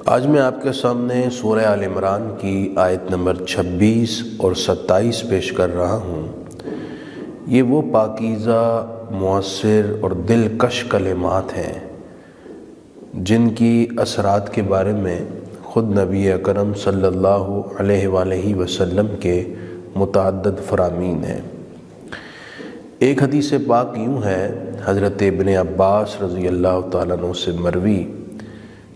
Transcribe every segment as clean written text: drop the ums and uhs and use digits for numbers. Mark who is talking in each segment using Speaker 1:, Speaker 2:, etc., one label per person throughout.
Speaker 1: آج میں آپ کے سامنے سورہ آل عمران کی آیت نمبر 26 اور 27 پیش کر رہا ہوں۔ یہ وہ پاکیزہ، مؤثر اور دلکش کلمات ہیں جن کی اثرات کے بارے میں خود نبی اکرم صلی اللہ علیہ وآلہ وسلم کے متعدد فرامین ہیں۔ ایک حدیث پاک یوں ہے، حضرت ابن عباس رضی اللہ تعالیٰ عنہ سے مروی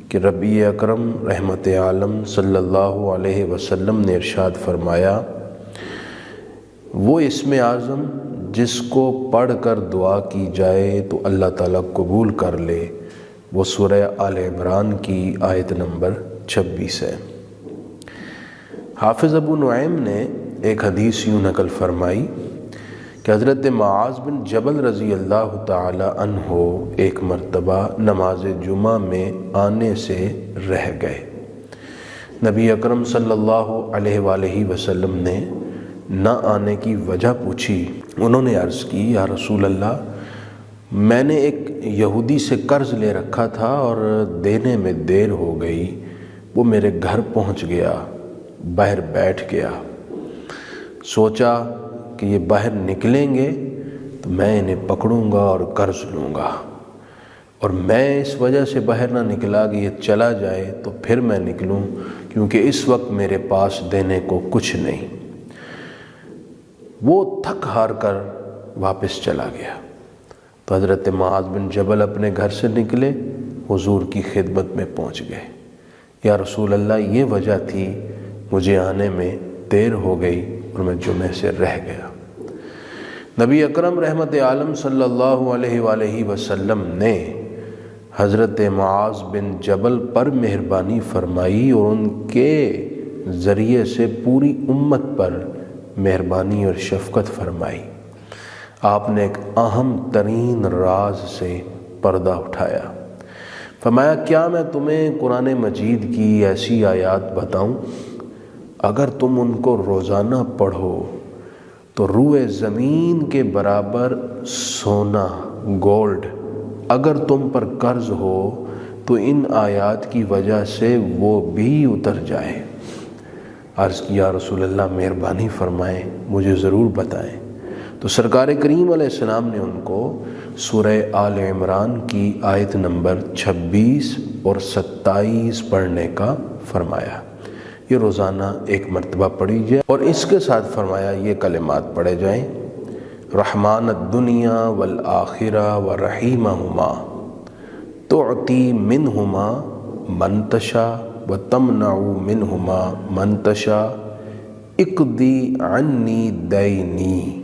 Speaker 1: کہ ربی اکرم رحمت عالم صلی اللہ علیہ وسلم نے ارشاد فرمایا، وہ اسم اعظم جس کو پڑھ کر دعا کی جائے تو اللہ تعالیٰ قبول کر لے، وہ سورہ آل عمران کی آیت نمبر 26 ہے۔ حافظ ابو نعیم نے ایک حدیث یوں نقل فرمائی کہ حضرت معاذ بن جبل رضی اللہ تعالی عنہ ایک مرتبہ نماز جمعہ میں آنے سے رہ گئے۔ نبی اکرم صلی اللہ علیہ وآلہ وسلم نے نہ آنے کی وجہ پوچھی۔ انہوں نے عرض کی، یا رسول اللہ، میں نے ایک یہودی سے قرض لے رکھا تھا اور دینے میں دیر ہو گئی، وہ میرے گھر پہنچ گیا، باہر بیٹھ گیا، سوچا کہ یہ باہر نکلیں گے تو میں انہیں پکڑوں گا اور قرض لوں گا، اور میں اس وجہ سے باہر نہ نکلا کہ یہ چلا جائے تو پھر میں نکلوں، کیونکہ اس وقت میرے پاس دینے کو کچھ نہیں۔ وہ تھک ہار کر واپس چلا گیا تو حضرت معاذ بن جبل اپنے گھر سے نکلے، حضور کی خدمت میں پہنچ گئے۔ یا رسول اللہ، یہ وجہ تھی، مجھے آنے میں دیر ہو گئی اور میں جمعے سے رہ گیا۔ نبی اکرم رحمت عالم صلی اللہ علیہ وآلہ وسلم نے حضرت معاذ بن جبل پر مہربانی فرمائی اور ان کے ذریعے سے پوری امت پر مہربانی اور شفقت فرمائی۔ آپ نے ایک اہم ترین راز سے پردہ اٹھایا۔ فرمایا، کیا میں تمہیں قرآن مجید کی ایسی آیات بتاؤں، اگر تم ان کو روزانہ پڑھو تو روئے زمین کے برابر سونا، گولڈ اگر تم پر قرض ہو تو ان آیات کی وجہ سے وہ بھی اتر جائے۔ عرض کیا، رسول اللہ مہربانی فرمائیں، مجھے ضرور بتائیں۔ تو سرکار کریم علیہ السلام نے ان کو سورہ آل عمران کی آیت نمبر 26 اور 27 پڑھنے کا فرمایا۔ یہ روزانہ ایک مرتبہ پڑھی جائے، اور اس کے ساتھ فرمایا یہ کلمات پڑھے جائیں، رحمان الدنیا والآخرہ ورحیمہما تعطی منہما من تشاء وتمنع منہما من تشاء اقضی عنی دینی۔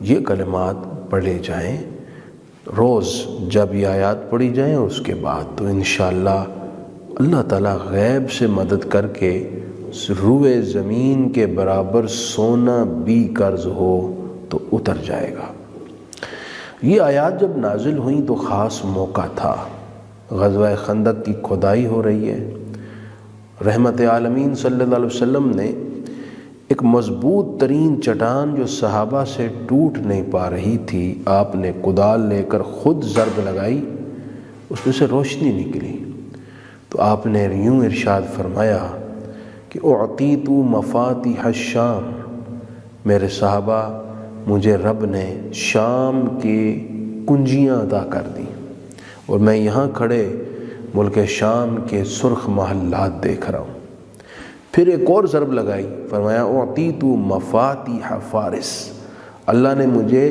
Speaker 1: یہ کلمات پڑھے جائیں روز، جب یہ آیات پڑھی جائیں اس کے بعد، تو انشاءاللہ اللہ تعالیٰ غیب سے مدد کر کے روئے زمین کے برابر سونا بھی قرض ہو تو اتر جائے گا۔ یہ آیات جب نازل ہوئیں تو خاص موقع تھا، غزوہ خندق کی کھدائی ہو رہی ہے۔ رحمت عالمین صلی اللہ علیہ وسلم نے ایک مضبوط ترین چٹان جو صحابہ سے ٹوٹ نہیں پا رہی تھی، آپ نے کدال لے کر خود ضرب لگائی، اس میں سے روشنی نکلی، تو آپ نے یوں ارشاد فرمایا کہ اعطیت مفاتیح الشام، میرے صحابہ، مجھے رب نے شام کی کنجیاں عطا کر دیں، اور میں یہاں کھڑے ملک شام کے سرخ محلات دیکھ رہا ہوں۔ پھر ایک اور ضرب لگائی، فرمایا اعطیت مفاتیح فارس، اللہ نے مجھے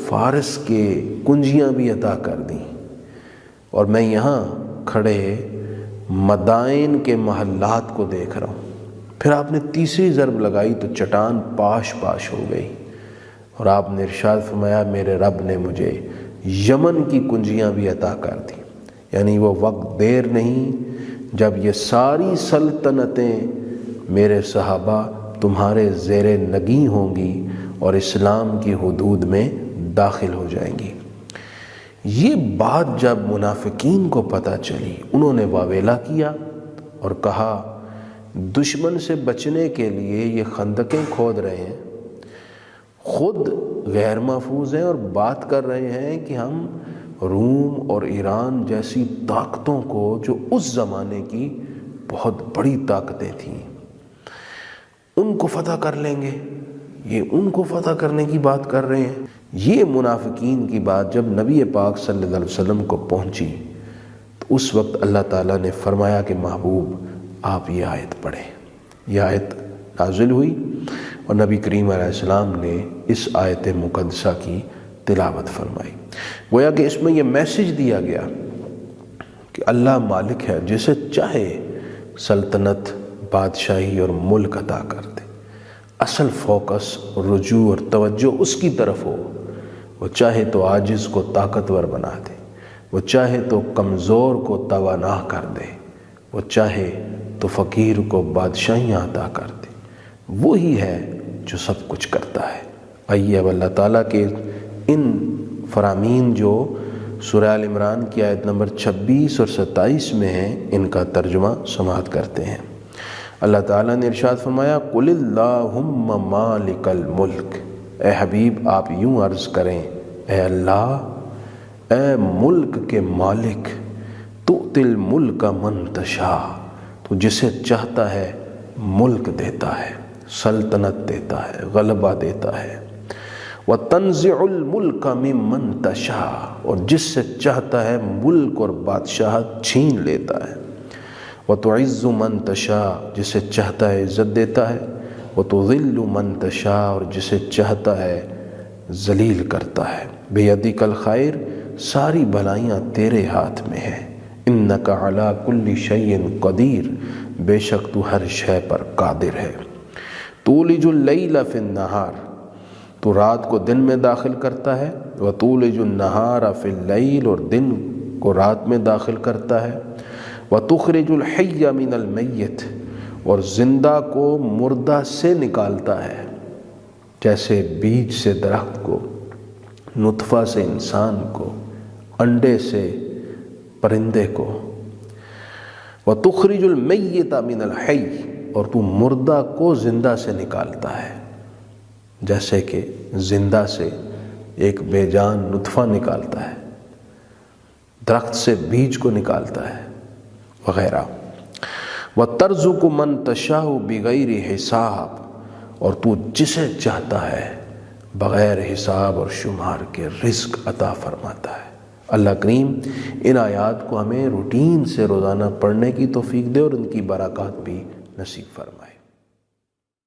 Speaker 1: فارس کے کنجیاں بھی عطا کر دیں، اور میں یہاں کھڑے مدائن کے محلات کو دیکھ رہا ہوں۔ پھر آپ نے تیسری ضرب لگائی تو چٹان پاش پاش ہو گئی، اور آپ نے ارشاد فرمایا، میرے رب نے مجھے یمن کی کنجیاں بھی عطا کر دی۔ یعنی وہ وقت دیر نہیں جب یہ ساری سلطنتیں میرے صحابہ تمہارے زیر نگیں ہوں گی اور اسلام کی حدود میں داخل ہو جائیں گی۔ یہ بات جب منافقین کو پتہ چلی، انہوں نے واویلا کیا اور کہا، دشمن سے بچنے کے لیے یہ خندقیں کھود رہے ہیں، خود غیر محفوظ ہیں، اور بات کر رہے ہیں کہ ہم روم اور ایران جیسی طاقتوں کو جو اس زمانے کی بہت بڑی طاقتیں تھیں، ان کو فتح کر لیں گے، یہ ان کو فتح کرنے کی بات کر رہے ہیں۔ یہ منافقین کی بات جب نبی پاک صلی اللہ علیہ وسلم کو پہنچی تو اس وقت اللہ تعالیٰ نے فرمایا کہ محبوب آپ یہ آیت پڑھیں۔ یہ آیت نازل ہوئی اور نبی کریم علیہ السلام نے اس آیت مقدسہ کی تلاوت فرمائی۔ گویا کہ اس میں یہ میسج دیا گیا کہ اللہ مالک ہے، جسے چاہے سلطنت، بادشاہی اور ملک عطا کر دے۔ اصل فوکس، رجوع اور توجہ اس کی طرف ہو۔ وہ چاہے تو عاجز کو طاقتور بنا دے، وہ چاہے تو کمزور کو توانا کر دے، وہ چاہے تو فقیر کو بادشاہیاں عطا کر دے۔ وہی ہے جو سب کچھ کرتا ہے۔ آئیے اب اللہ تعالیٰ کے ان فرامین جو سورہ آل عمران کی آیت نمبر 26 اور 27 میں ہیں، ان کا ترجمہ سماعت کرتے ہیں۔ اللہ تعالیٰ نے ارشاد فرمایا قُلِ اللہم مالک الملک، اے حبیب آپ یوں عرض کریں، اے اللہ، اے ملک کے مالک، تؤتی الملک من تشاء، تو جسے چاہتا ہے ملک دیتا ہے، سلطنت دیتا ہے، غلبہ دیتا ہے۔ وَتَنزِعُ الْمُلْكَ مِمَّن تَشَاءُ، اور جس سے چاہتا ہے ملک اور بادشاہت چھین لیتا ہے۔ وَتُعِزُّ مَن تَشَاءُ، جسے چاہتا ہے عزت دیتا ہے۔ وَتُذِلُّ مَن تَشَاءُ، اور جسے چاہتا ہے ذلیل کرتا ہے۔ بِیَدِکَ الْخَیْرُ، ساری بھلائیاں تیرے ہاتھ میں ہیں۔ اِنَّکَ عَلیٰ کُلِّ شَیْءٍ قدیر، بے شک تو ہر شے پر قادر ہے۔ تُولِجُ اللَّیْلَ فِی النَّہَارِ، تو رات کو دن میں داخل کرتا ہے۔ وَتُولِجُ النَّہَارَ فِی اللَّیْلِ، اور دن کو رات میں داخل کرتا ہے۔ وَتُخْرِجُ الْحَیَّ مِنَ الْمَیِّتِ، اور زندہ کو مردہ سے نکالتا ہے، جیسے بیج سے درخت کو، نطفہ سے انسان کو، انڈے سے پرندے کو۔ وَتُخْرِجُ الْمَیِّتَ مِنَ الْحَیِّ، اور تو مردہ کو زندہ سے نکالتا ہے، جیسے کہ زندہ سے ایک بے جان نطفہ نکالتا ہے، درخت سے بیج کو نکالتا ہے، وغیرہ۔ وَتَرْزُقُ مَن تَشَاءُ بِغَیْرِ حِسَابٍ، اور تو جسے چاہتا ہے بغیر حساب اور شمار کے رزق عطا فرماتا ہے۔ اللہ کریم ان آیات کو ہمیں روٹین سے روزانہ پڑھنے کی توفیق دے اور ان کی برکات بھی نصیب فرمائے۔